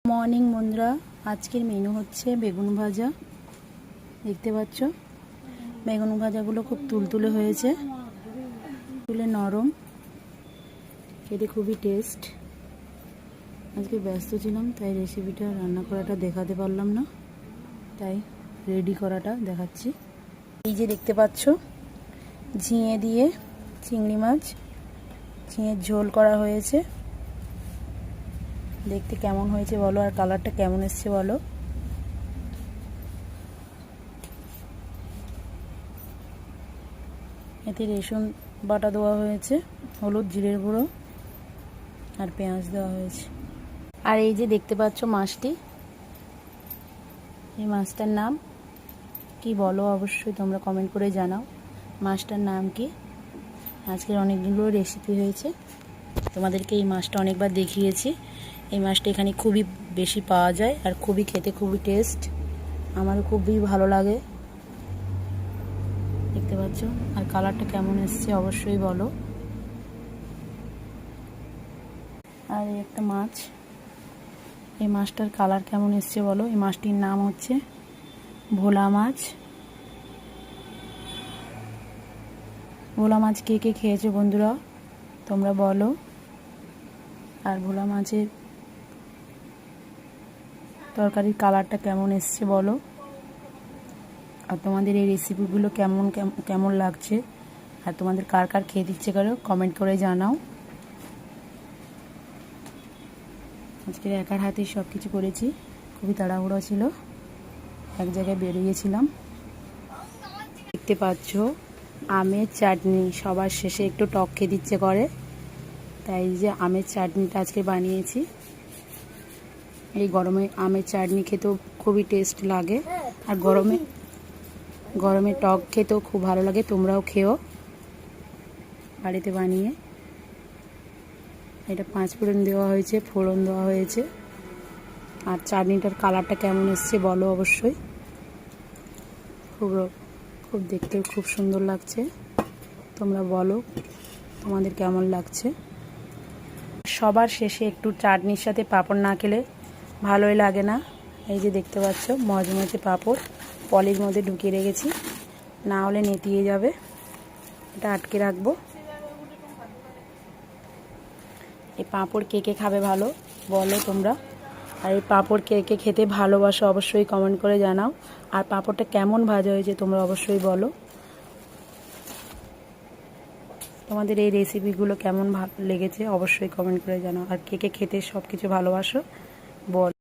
Morning বন্ধুরা, আজকের menu হচ্ছে বেগুন ভাজা। দেখতে পাচ্ছ বেগুন ভাজাগুলো খুব তুলতুলে হয়েছে, তুলে নরম, খেতে খুবই টেস্ট। আজকে ব্যস্ত ছিলাম তাই রেসিপিটা রান্না করাটা দেখাতে পারলাম না, তাই রেডি করাটা দেখাচ্ছি। এই যে দেখতে পাচ্ছ ঝিঙে দিয়ে চিংড়ি মাছ, ঝিঙের ঝোল করা হয়েছে। দেখতে কেমন হয়েছে বলো, আর কালারটা কেমন এসছে বলো। এতে রসুন বাটা দেওয়া হয়েছে, হলুদ জিরের গুঁড়ো আর পেঁয়াজ দেওয়া হয়েছে। আর এই যে দেখতে পাচ্ছ মাছটি, এই মাছটার নাম কি বলো অবশ্যই তোমরা কমেন্ট করে জানাও। মাছটার নাম কি? আজকের অনেকগুলো রেসিপি হয়েছে, তোমাদেরকে এই মাছটা অনেকবার দেখিয়েছি। এই মাছটা এখানে খুবই বেশি পাওয়া যায় আর খুবই খেতে খুবই টেস্ট, আমারও খুবই ভালো লাগে। দেখতে পাচ্ছ, আর কালারটা কেমন এসছে অবশ্যই বলো। আর এই একটা মাছ, এই মাছটার কালার কেমন এসছে বলো। এই মাছটির নাম হচ্ছে ভোলা মাছ। ভোলা মাছ কে কে খেয়েছো বন্ধুরা তোমরা বলো। আর ভোলা মাছের তরকারির কালারটা কেমন এসছে বলো। আর তোমাদের এই রেসিপিগুলো কেমন কেমন লাগছে, আর তোমাদের কার কার খেতে ইচ্ছে করো কমেন্ট করে জানাও। আজকে একার হাতেই সব কিছু করেছি, খুবই তাড়াহুড়ো ছিল, এক জায়গায় বেরিয়েছিলাম। দেখতে পাচ্ছ আমের চাটনি, সবার শেষে একটু টক খেতে ইচ্ছে করে, তাই যে আমের চাটনিটা আজকে বানিয়েছি। এই গরমে আমের চাটনি খেতেও খুবই টেস্ট লাগে, আর গরমে টক খেতেও খুব ভালো লাগে। তোমরাও খেও বাড়িতে বানিয়ে। এটা 5 ফোড়ন দেওয়া হয়েছে, ফোড়ন দেওয়া হয়েছে। আর চাটনিটার কালারটা কেমন এসছে বলো অবশ্যই। খুব দেখতেও খুব সুন্দর লাগছে, তোমরা বলো তোমাদের কেমন লাগছে। সবার শেষে একটু চাটনির সাথে পাঁপড় না খেলে ভালোই লাগে না। এই যে দেখতে পাচ্ছ মজমজে পাঁপড় পলির মধ্যে ঢুকিয়ে রেখেছি, না হলে নেতিয়ে যাবে, এটা আটকে রাখবো। এই পাঁপড় কে কে খাবে ভালো বলো তোমরা, আর এই পাঁপড় কে কে খেতে ভালোবাসো অবশ্যই কমেন্ট করে জানাও। আর পাঁপড়টা কেমন ভাজা হয়েছে তোমরা অবশ্যই বলো। তোমাদের এই রেসিপিগুলো কেমন ভালো লেগেছে অবশ্যই কমেন্ট করে জানাও। আর কে কে খেতে সব কিছু ভালোবাসো বল।